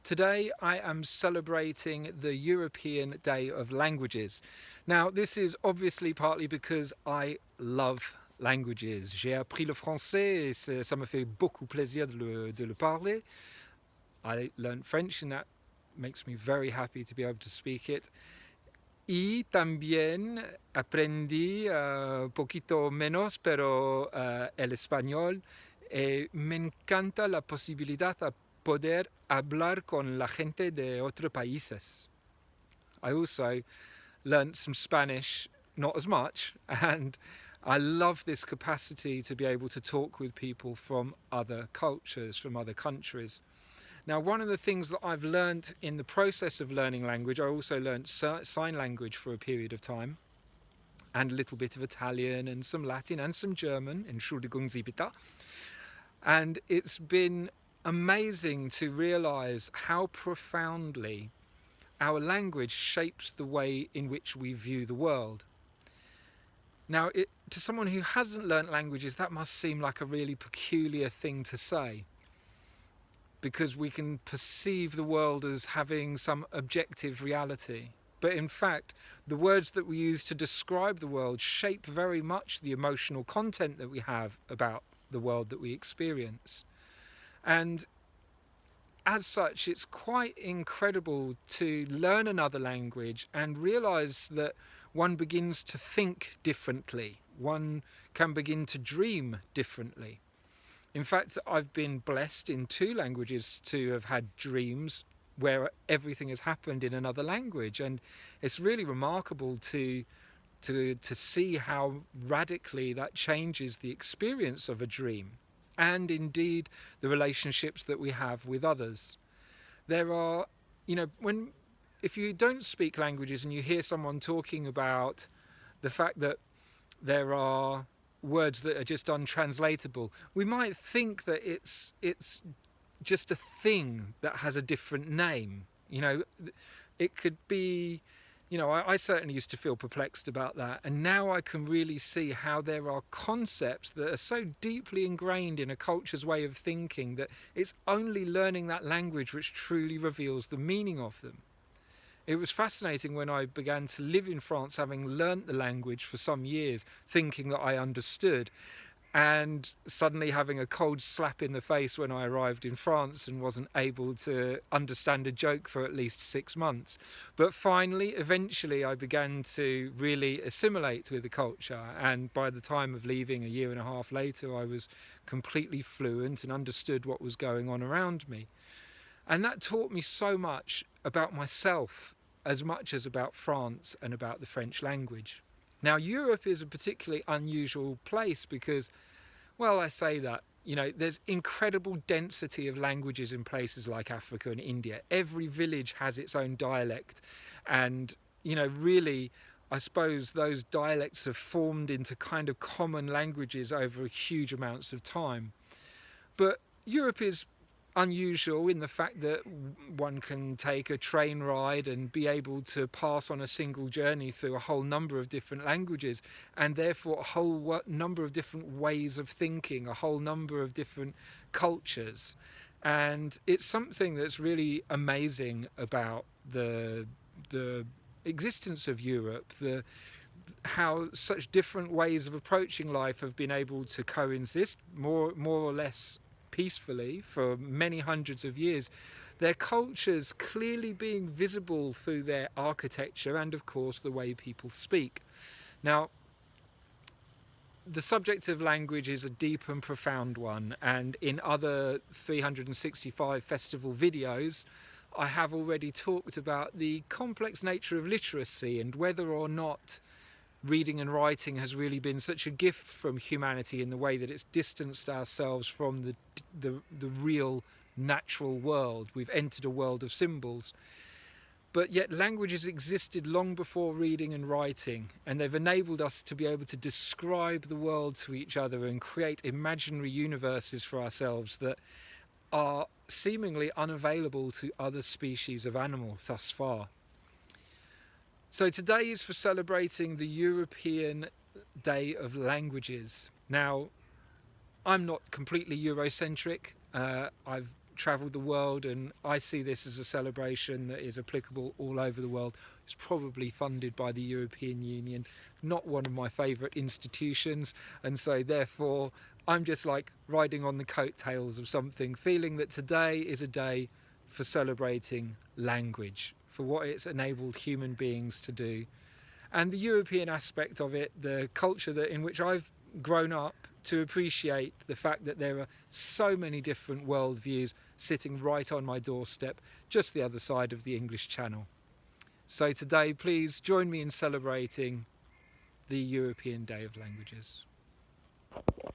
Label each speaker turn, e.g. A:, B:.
A: Today I am celebrating the European Day of Languages. Now, this is obviously partly because I love languages. J'ai appris le français et ça me fait beaucoup plaisir de le parler. I learned French and that makes me very happy to be able to speak it. Y también aprendí poquito menos, pero el español. Me encanta la posibilidad de poder hablar con la gente de otros países. I also learnt some Spanish, not as much, and I love this capacity to be able to talk with people from other cultures, from other countries. Now, one of the things that I've learned in the process of learning language, I also learned sign language for a period of time, and a little bit of Italian and some Latin and some German, Entschuldigung Sie bitte. And it's been amazing to realize how profoundly our language shapes the way in which we view the world. Now, to someone who hasn't learnt languages, that must seem like a really peculiar thing to say, because we can perceive the world as having some objective reality. But in fact, the words that we use to describe the world shape very much the emotional content that we have about the world that we experience. And as such, it's quite incredible to learn another language and realize that one begins to think differently. One can begin to dream differently. In fact, I've been blessed in 2 languages to have had dreams where everything has happened in another language, and it's really remarkable to see how radically that changes the experience of a dream, and indeed the relationships that we have with others. There are, if you don't speak languages and you hear someone talking about the fact that there are words that are just untranslatable, we might think that it's just a thing that has a different name. It could be, I certainly used to feel perplexed about that, and now I can really see how there are concepts that are so deeply ingrained in a culture's way of thinking that it's only learning that language which truly reveals the meaning of them. It was fascinating when I began to live in France, having learnt the language for some years, thinking that I understood, and suddenly having a cold slap in the face when I arrived in France and wasn't able to understand a joke for at least 6 months. But finally, eventually, I began to really assimilate with the culture, and by the time of leaving a year and a half later, I was completely fluent and understood what was going on around me. And that taught me so much about myself as much as about France and about the French language. Now, Europe is a particularly unusual place because, well, I say that, there's incredible density of languages in places like Africa and India. Every village has its own dialect. And, really, I suppose those dialects have formed into kind of common languages over huge amounts of time. But Europe is unusual in the fact that one can take a train ride and be able to pass on a single journey through a whole number of different languages, and therefore a whole number of different ways of thinking, a whole number of different cultures. And it's something that's really amazing about the existence of Europe, how such different ways of approaching life have been able to coexist more or less peacefully for many hundreds of years, their cultures clearly being visible through their architecture and, of course, the way people speak. Now, the subject of language is a deep and profound one, and in other 365 festival videos, I have already talked about the complex nature of literacy and whether or not reading and writing has really been such a gift from humanity in the way that it's distanced ourselves from the real natural world. We've entered a world of symbols. But yet languages existed long before reading and writing, and they've enabled us to be able to describe the world to each other and create imaginary universes for ourselves that are seemingly unavailable to other species of animal thus far. So today is for celebrating the European Day of Languages. Now, I'm not completely Eurocentric. I've travelled the world, and I see this as a celebration that is applicable all over the world. It's probably funded by the European Union, not one of my favourite institutions, and so therefore I'm just like riding on the coattails of something, feeling that today is a day for celebrating language, for what it's enabled human beings to do. And the European aspect of it, the culture that in which I've grown up, to appreciate the fact that there are so many different worldviews sitting right on my doorstep, just the other side of the English Channel. So today, please join me in celebrating the European Day of Languages.